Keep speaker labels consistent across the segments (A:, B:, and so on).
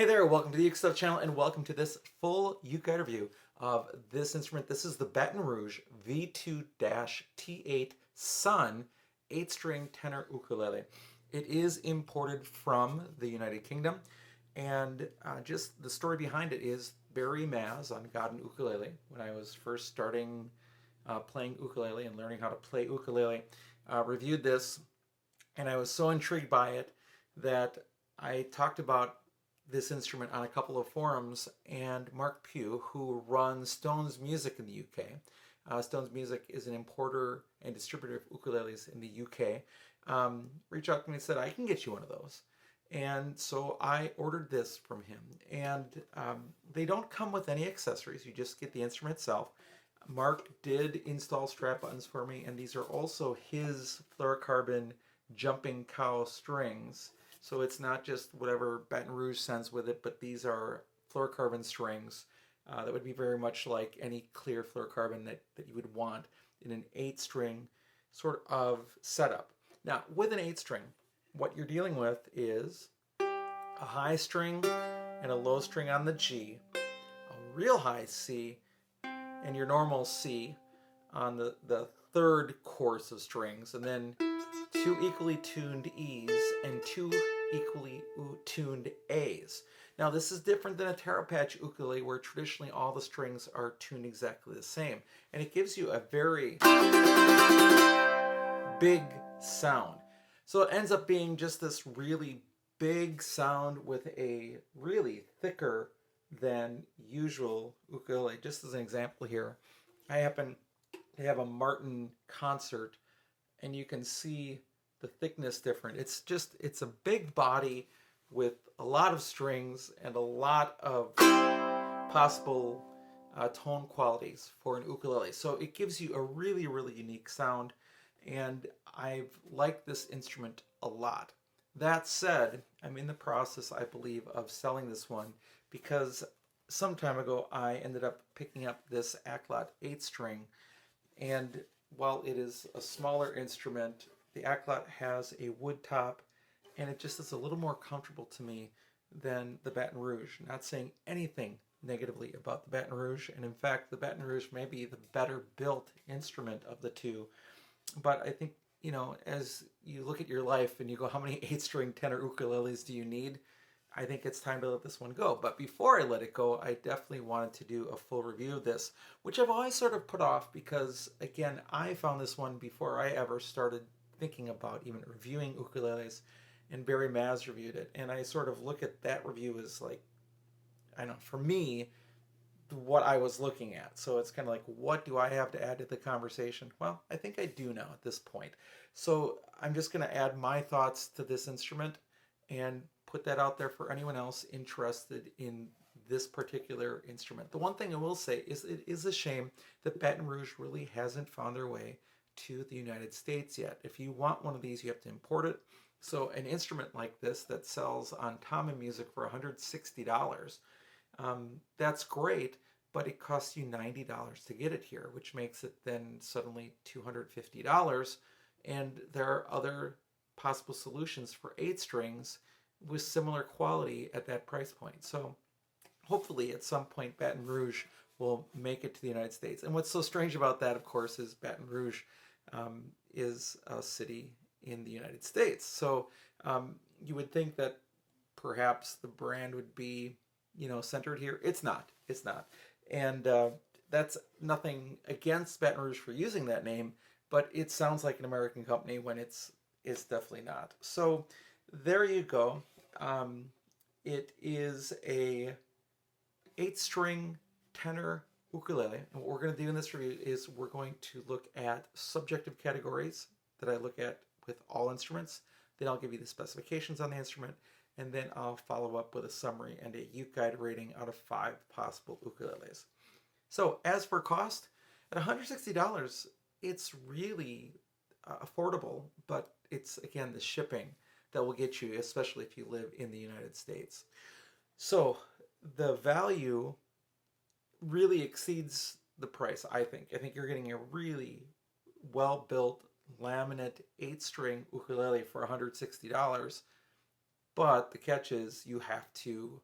A: Hey there, welcome to the UkeStuff channel and welcome to this full UkeGuide review of this instrument. This is the Baton Rouge V2-T8 Sun 8-string tenor ukulele. It is imported from the United Kingdom, and just the story behind it is Barry Maz on Got an Ukulele. When I was first starting playing ukulele and learning how to play ukulele, reviewed this, and I was so intrigued by it that I talked about this instrument on a couple of forums, and Mark Pugh, who runs Stones Music in the UK, Stones Music is an importer and distributor of ukuleles in the UK, reached out to me and said, I can get you one of those. And so I ordered this from him, and they don't come with any accessories. You just get the instrument itself. Mark did install strap buttons for me, and these are also his fluorocarbon jumping cow strings. So it's not just whatever Baton Rouge sends with it, but these are fluorocarbon strings that would be very much like any clear fluorocarbon that you would want in an 8-string sort of setup. Now, with an 8-string, what you're dealing with is a high string and a low string on the G, a real high C, and your normal C on the third course of strings, and then two equally tuned E's and two equally tuned A's. Now this is different than a taro patch ukulele where traditionally all the strings are tuned exactly the same, and it gives you a very big sound. So it ends up being just this really big sound with a really thicker than usual ukulele. Just as an example here, I happen to have a Martin concert, and you can see the thickness different. It's a big body with a lot of strings and a lot of possible tone qualities for an ukulele. So it gives you a really, really unique sound, and I've liked this instrument a lot. That said, I'm in the process, I believe, of selling this one because some time ago I ended up picking up this Acklot 8-string, and while it is a smaller instrument, the Acklot has a wood top, and it just is a little more comfortable to me than the Baton Rouge. Not saying anything negatively about the Baton Rouge, and in fact, the Baton Rouge may be the better built instrument of the two. But I think, as you look at your life and you go, how many 8-string tenor ukuleles do you need? I think it's time to let this one go. But before I let it go, I definitely wanted to do a full review of this, which I've always sort of put off because, again, I found this one before I ever started thinking about even reviewing ukuleles, and Barry Maz reviewed it. And I sort of look at that review as like, I don't know, for me, what I was looking at. So it's kind of like, what do I have to add to the conversation? Well, I think I do now at this point. So I'm just going to add my thoughts to this instrument and put that out there for anyone else interested in this particular instrument. The one thing I will say is it is a shame that Baton Rouge really hasn't found their way to the United States yet. If you want one of these, you have to import it. So an instrument like this that sells on Tonal Music for $160, that's great, but it costs you $90 to get it here, which makes it then suddenly $250. And there are other possible solutions for 8 strings with similar quality at that price point. So hopefully at some point Baton Rouge will make it to the United States. And what's so strange about that, of course, is Baton Rouge is a city in the United States. So you would think that perhaps the brand would be, centered here. It's not. It's not. And that's nothing against Baton Rouge for using that name, but it sounds like an American company when it's definitely not. So there you go. It is a 8-string tenor ukulele. And what we're going to do in this review is we're going to look at subjective categories that I look at with all instruments. Then I'll give you the specifications on the instrument, and then I'll follow up with a summary and a UkeGuide rating out of 5 possible ukuleles. So as for cost, at $160, it's really affordable, but it's, again, the shipping that will get you, especially if you live in the United States. So the value really exceeds the price, I think. I think you're getting a really well-built laminate 8-string ukulele for $160, but the catch is you have to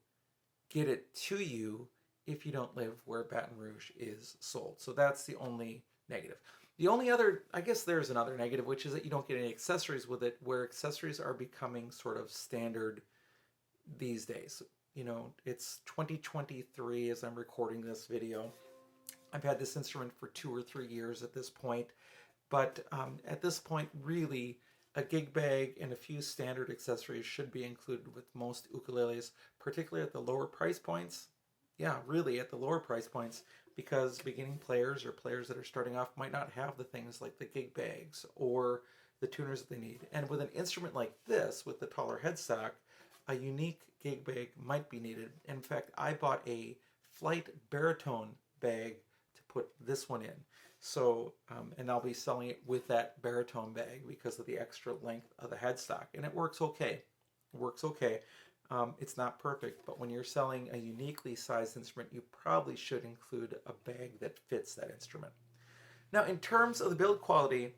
A: get it to you if you don't live where Baton Rouge is sold. So that's the only negative. The only other, I guess there's another negative, which is that you don't get any accessories with it, where accessories are becoming sort of standard these days. You know, it's 2023 as I'm recording this video. I've had this instrument for 2 or 3 years at this point, but at this point, really, a gig bag and a few standard accessories should be included with most ukuleles, particularly at the lower price points. Yeah, really at the lower price points, because beginning players or players that are starting off might not have the things like the gig bags or the tuners that they need. And with an instrument like this, with the taller headstock, a unique gig bag might be needed. In fact, I bought a flight baritone bag to put this one in. So, and I'll be selling it with that baritone bag because of the extra length of the headstock. And it works okay. It works okay. It's not perfect, but when you're selling a uniquely sized instrument, you probably should include a bag that fits that instrument. Now, in terms of the build quality,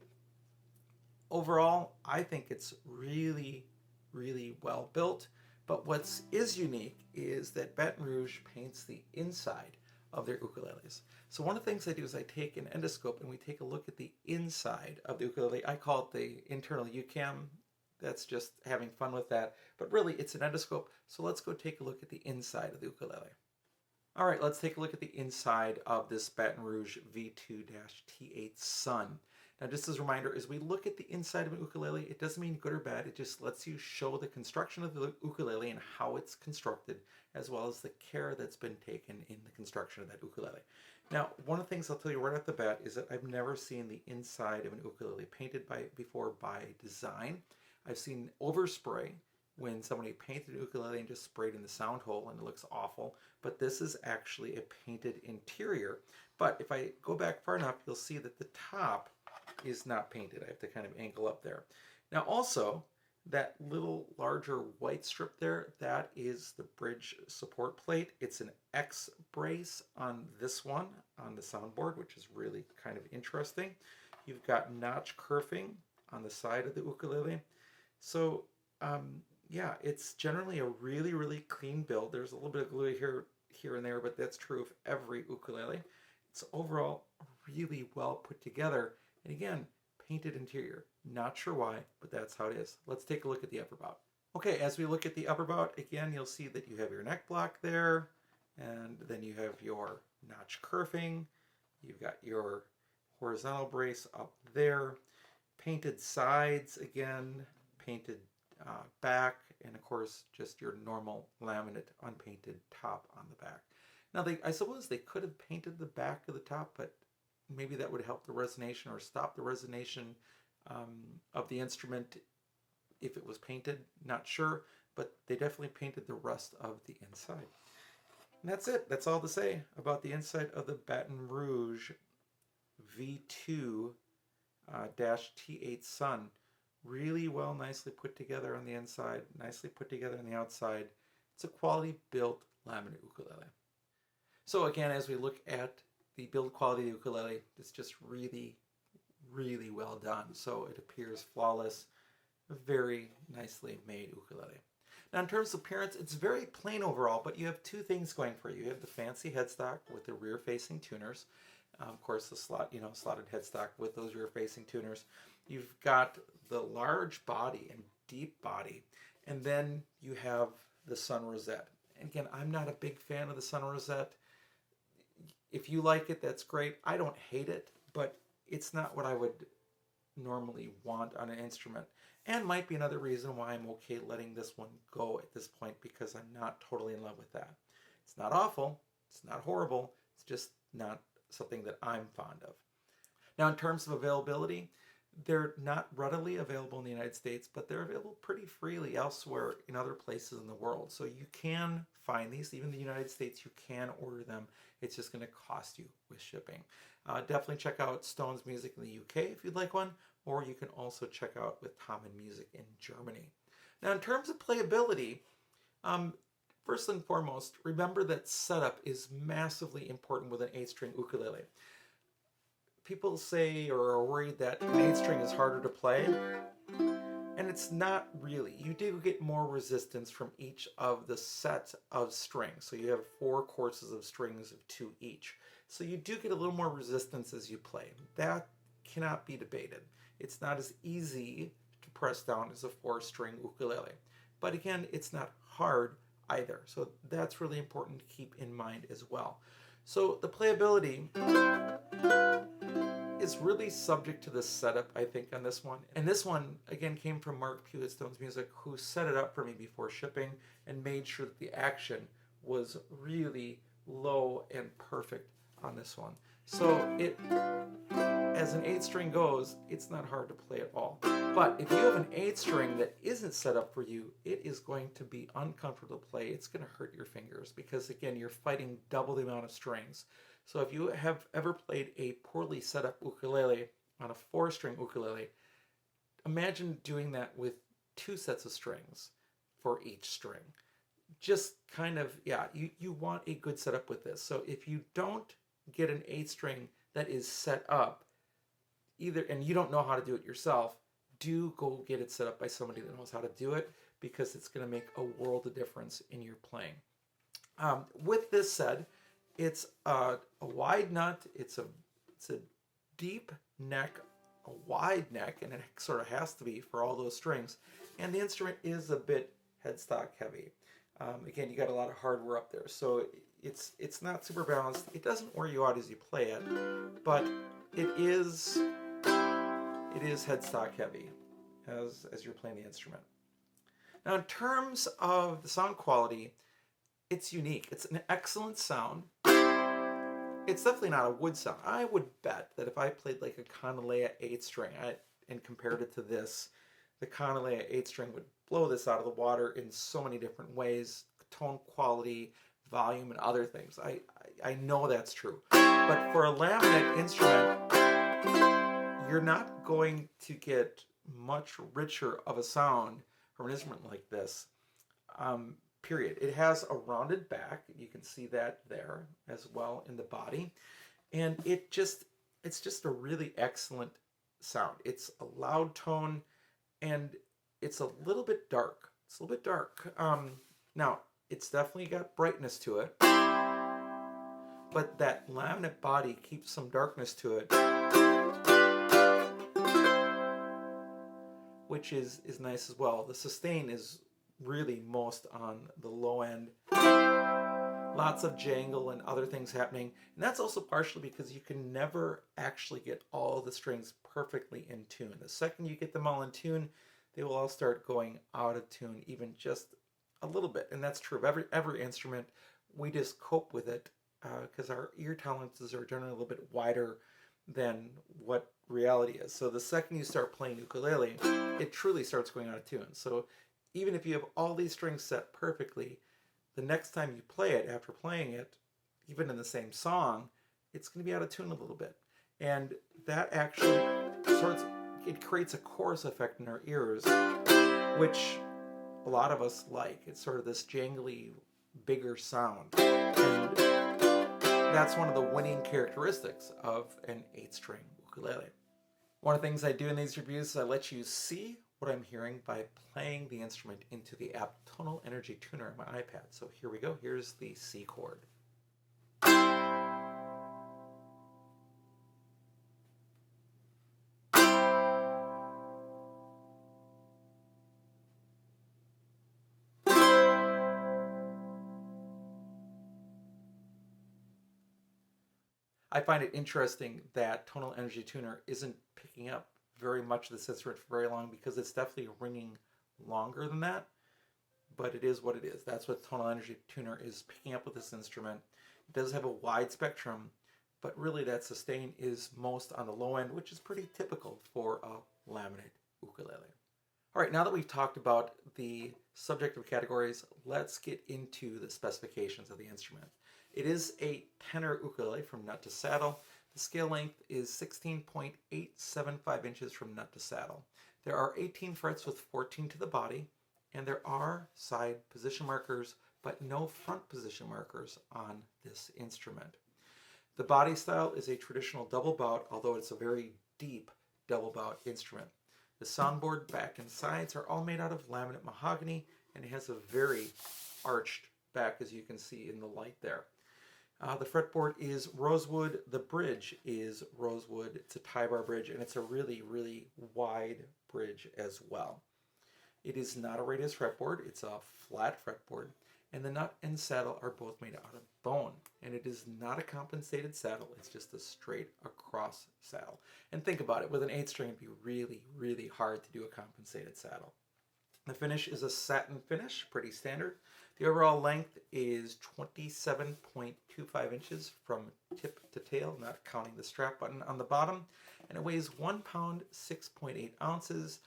A: overall, I think it's really, really well built. But what is unique is that Baton Rouge paints the inside of their ukuleles. So one of the things I do is I take an endoscope and we take a look at the inside of the ukulele. I call it the internal Uke Cam. That's just having fun with that. But really, it's an endoscope. So let's go take a look at the inside of the ukulele. All right, let's take a look at the inside of this Baton Rouge V2-T8 Sun. Now, just as a reminder, as we look at the inside of an ukulele, it doesn't mean good or bad. It just lets you show the construction of the ukulele and how it's constructed, as well as the care that's been taken in the construction of that ukulele. Now, one of the things I'll tell you right off the bat is that I've never seen the inside of an ukulele painted before by design. I've seen overspray when somebody painted an ukulele and just sprayed in the sound hole and it looks awful, but this is actually a painted interior. But if I go back far enough, you'll see that the top is not painted. I have to kind of angle up there. Now also, that little larger white strip there, that is the bridge support plate. It's an X brace on this one, on the soundboard, which is really kind of interesting. You've got notch kerfing on the side of the ukulele. So yeah, it's generally a really, really clean build. There's a little bit of glue here and there, but that's true of every ukulele. It's overall really well put together. And again, painted interior. Not sure why, but that's how it is. Let's take a look at the upper bout. Okay, as we look at the upper bout, again, you'll see that you have your neck block there, and then you have your notch kerfing. You've got your horizontal brace up there. Painted sides, again, painted back, and of course, just your normal laminate unpainted top on the back. Now, I suppose they could have painted the back of the top, but maybe that would help the resonation or stop the resonation of the instrument if it was painted. Not sure, but they definitely painted the rest of the inside. And that's it. That's all to say about the inside of the Baton Rouge V2-T8 Sun. Really well, nicely put together on the inside, nicely put together on the outside. It's a quality built laminate ukulele. So again, as we look at the build quality of the ukulele, it's just really, really well done. So it appears flawless, a very nicely made ukulele. Now in terms of appearance, it's very plain overall, but you have two things going for you. You have the fancy headstock with the rear-facing tuners. Of course, the slotted headstock with those rear-facing tuners. You've got the large body and deep body, and then you have the sun rosette. And again, I'm not a big fan of the sun rosette. If you like it, that's great. I don't hate it, but it's not what I would normally want on an instrument. And might be another reason why I'm okay letting this one go at this point, because I'm not totally in love with that. It's not awful. It's not horrible. It's just not something that I'm fond of. Now, in terms of availability, they're not readily available in the United States, but they're available pretty freely elsewhere in other places in the world. So you can find these. Even in the United States, you can order them. It's just going to cost you with shipping. Definitely check out Stone's Music in the UK if you'd like one, or you can also check out with Tom and Music in Germany. Now, in terms of playability, first and foremost, remember that setup is massively important with an 8-string ukulele. People say or are worried that an 8-string is harder to play, And it's not really. You do get more resistance from each of the set of strings. So you have 4 courses of strings of 2 each. So you do get a little more resistance as you play. That cannot be debated. It's not as easy to press down as a 4-string ukulele. But again, it's not hard either. So that's really important to keep in mind as well. So the playability is really subject to the setup, I think, on this one. And this one, again, came from Mark Pewitstone's Music, who set it up for me before shipping and made sure that the action was really low and perfect on this one. So it, as an 8-string goes, it's not hard to play at all. But if you have an 8-string that isn't set up for you, it is going to be uncomfortable to play. It's going to hurt your fingers because, again, you're fighting double the amount of strings. So if you have ever played a poorly set up ukulele on a 4-string ukulele, imagine doing that with 2 sets of strings for each string. Just kind of, yeah, you want a good setup with this. So if you don't get an 8-string that is set up, either, and you don't know how to do it yourself, do go get it set up by somebody that knows how to do it, because it's going to make a world of difference in your playing. With this said, it's a wide nut, it's a deep neck, a wide neck, and it sort of has to be for all those strings. And the instrument is a bit headstock heavy. Again, you got a lot of hardware up there, so it's not super balanced. It doesn't wear you out as you play it, but it is headstock heavy as you're playing the instrument. Now, in terms of the sound quality, it's unique. It's an excellent sound. It's definitely not a wood sound. I would bet that if I played like a Conalea 8-string and compared it to this, the Conalea 8-string would blow this out of the water in so many different ways. Tone quality, volume, and other things. I know that's true. But for a laminate instrument, you're not going to get much richer of a sound from an instrument like this. Period. It has a rounded back. You can see that there as well in the body. And it's just a really excellent sound. It's a loud tone, and it's a little bit dark. It's a little bit dark. Now, it's definitely got brightness to it, but that laminate body keeps some darkness to it, which is nice as well. The sustain is really most on the low end. Lots of jangle and other things happening. And that's also partially because you can never actually get all the strings perfectly in tune. The second you get them all in tune, they will all start going out of tune, even just a little bit. And that's true of every instrument. We just cope with it because our ear tolerances are generally a little bit wider than what reality is. So the second you start playing ukulele, it truly starts going out of tune. So even if you have all these strings set perfectly, the next time you play it, after playing it, even in the same song, it's going to be out of tune a little bit. And that actually it creates a chorus effect in our ears, which a lot of us like. It's sort of this jangly, bigger sound. And that's one of the winning characteristics of an 8-string ukulele. One of the things I do in these reviews is I let you see what I'm hearing by playing the instrument into the app Tonal Energy Tuner on my iPad. So here we go. Here's the C chord. I find it interesting that Tonal Energy Tuner isn't picking up very much of this instrument for very long, because it's definitely ringing longer than that, but it is what it is. That's what Tonal Energy Tuner is picking up with this instrument. It does have a wide spectrum, but really that sustain is most on the low end, which is pretty typical for a laminate ukulele. All right, now that we've talked about the subjective categories, let's get into the specifications of the instrument. It is a tenor ukulele from nut to saddle. The scale length is 16.875 inches from nut to saddle. There are 18 frets with 14 to the body, and there are side position markers, but no front position markers on this instrument. The body style is a traditional double bout, although it's a very deep double bout instrument. The soundboard back and sides are all made out of laminate mahogany, and it has a very arched back, as you can see in the light there. The fretboard is rosewood. The bridge is rosewood. It's a tie bar bridge, and it's a really, really wide bridge as well. It is not a radius fretboard. It's a flat fretboard, and the nut and saddle are both made out of bone. And it is not a compensated saddle. It's just a straight across saddle. And think about it. With an 8-string, it'd be really, really hard to do a compensated saddle. The finish is a satin finish, pretty standard. The overall length is 27.25 inches from tip to tail, not counting the strap button on the bottom. And it weighs 1 pound, 6.8 ounces,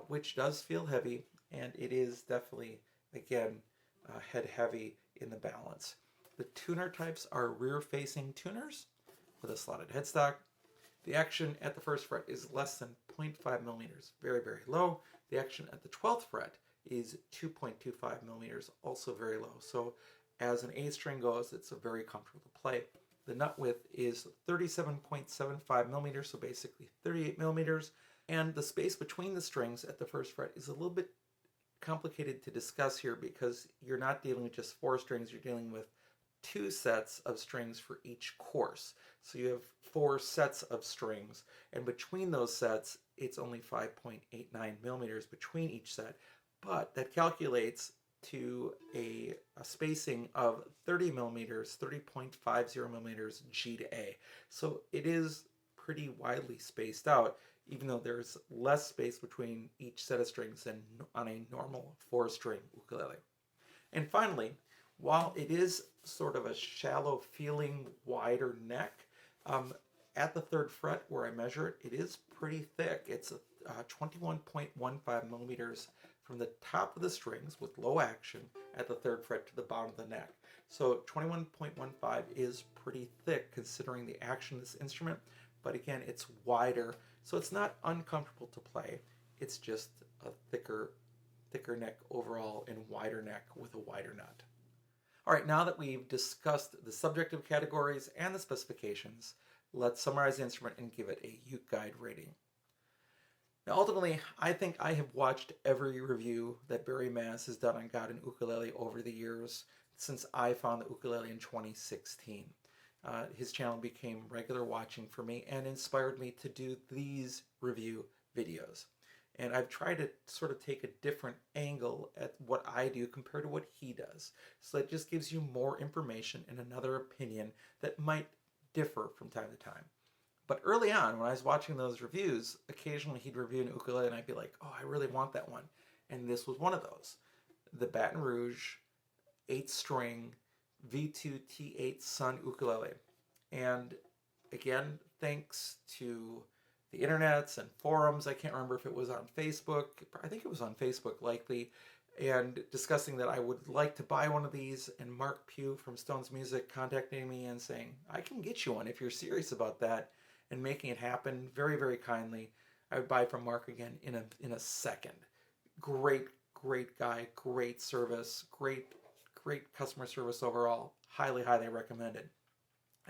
A: which does feel heavy. And it is definitely, again, head heavy in the balance. The tuner types are rear-facing tuners with a slotted headstock. The action at the 1st fret is less than 0.5 millimeters, very, very low. The action at the 12th fret is 2.25 millimeters, also very low. So as an 8-string goes, it's a very comfortable to play. The nut width is 37.75 millimeters, so basically 38 millimeters. And the space between the strings at the 1st fret is a little bit complicated to discuss here because you're not dealing with just 4 strings, you're dealing with 2 sets of strings for each course. So you have 4 sets of strings, and between those sets, it's only 5.89 millimeters between each set, but that calculates to a spacing of 30 millimeters, 30.50 millimeters G to A. So it is pretty widely spaced out, even though there's less space between each set of strings than on a normal 4-string ukulele. And finally, while it is sort of a shallow feeling wider neck, at the 3rd fret where I measure it, it is pretty thick. It's 21.15 millimeters from the top of the strings with low action at the 3rd fret to the bottom of the neck. So 21.15 is pretty thick considering the action of this instrument, but again, it's wider, so it's not uncomfortable to play. It's just a thicker neck overall and wider neck with a wider nut. All right, now that we've discussed the subjective categories and the specifications, let's summarize the instrument and give it a UkeGuide rating. Now, ultimately, I think I have watched every review that Barry Maz has done on God and Ukulele over the years since I found the ukulele in 2016. His channel became regular watching for me and inspired me to do these review videos. And I've tried to sort of take a different angle at what I do compared to what he does. So it just gives you more information and another opinion that might differ from time to time. But early on, when I was watching those reviews, occasionally he'd review an ukulele and I'd be like, oh, I really want that one. And this was one of those. The Baton Rouge 8-string V2-T8 Sun ukulele. And again, thanks to the internets and forums, I can't remember if it was on Facebook, I think it was on Facebook likely, and discussing that I would like to buy one of these, and Mark Pugh from Stones Music contacting me and saying, I can get you one if you're serious about that, and making it happen very, very kindly. I would buy from Mark again in a second. Great guy, great service, great customer service overall. Highly recommended.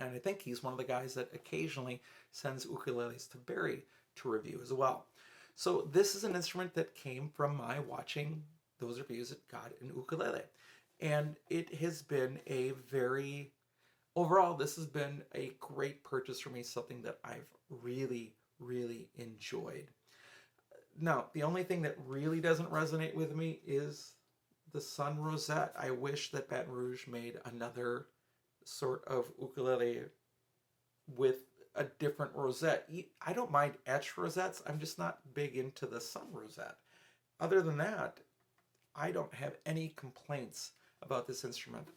A: And I think he's one of the guys that occasionally sends ukuleles to Barry to review as well. So this is an instrument that came from my watching those reviews at God and Ukulele. And it has been overall, this has been a great purchase for me, something that I've really enjoyed. Now, the only thing that really doesn't resonate with me is the Sun Rosette. I wish that Baton Rouge made another sort of ukulele with a different rosette. I don't mind etched rosettes, I'm just not big into the Sun Rosette. Other than that, I don't have any complaints about this instrument.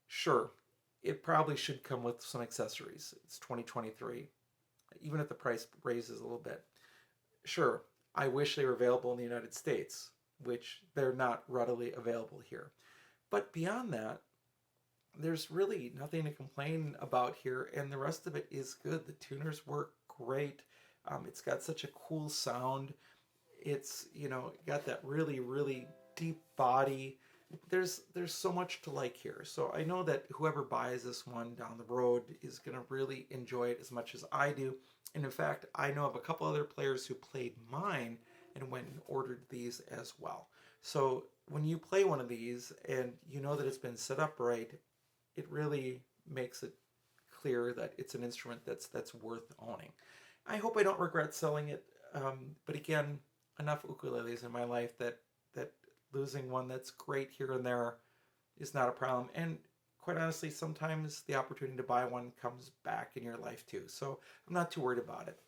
A: Sure, it probably should come with some accessories. It's 2023, even if the price raises a little bit. Sure, I wish they were available in the United States, which they're not readily available here. But beyond that, there's really nothing to complain about here, and the rest of it is good. The tuners work great. It's got such a cool sound. It's, got that really deep body. There's so much to like here. So I know that whoever buys this one down the road is going to really enjoy it as much as I do. And in fact, I know of a couple other players who played mine and went and ordered these as well. So when you play one of these and you know that it's been set up right, it really makes it clear that it's an instrument that's worth owning. I hope I don't regret selling it, but again, enough ukuleles in my life that losing one that's great here and there is not a problem. And quite honestly, sometimes the opportunity to buy one comes back in your life too. So I'm not too worried about it.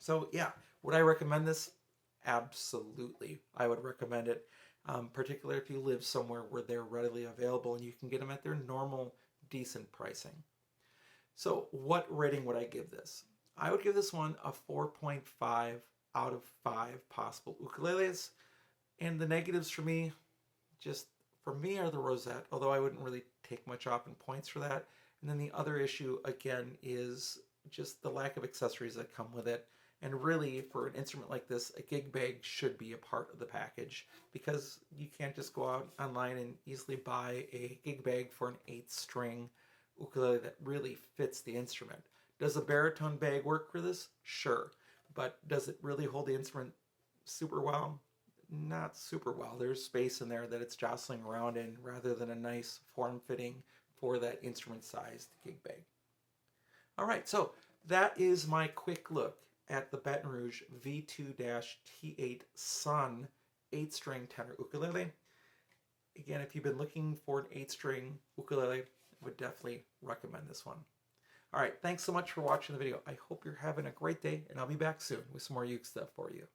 A: So yeah, would I recommend this? Absolutely, I would recommend it. Particularly if you live somewhere where they're readily available and you can get them at their normal, decent pricing. So what rating would I give this? I would give this one a 4.5 out of 5 possible ukuleles. And the negatives for me, just for me, are the rosette, although I wouldn't really take much off in points for that. And then the other issue, again, is just the lack of accessories that come with it. And really, for an instrument like this, a gig bag should be a part of the package because you can't just go out online and easily buy a gig bag for an 8-string ukulele that really fits the instrument. Does a baritone bag work for this? Sure. But does it really hold the instrument super well? Not super well. There's space in there that it's jostling around in rather than a nice form-fitting for that instrument-sized gig bag. All right, so that is my quick look at the Baton Rouge V2-T8 Sun 8-string tenor ukulele. Again, if you've been looking for an 8-string ukulele, I would definitely recommend this one. All right, thanks so much for watching the video. I hope you're having a great day, and I'll be back soon with some more uke stuff for you.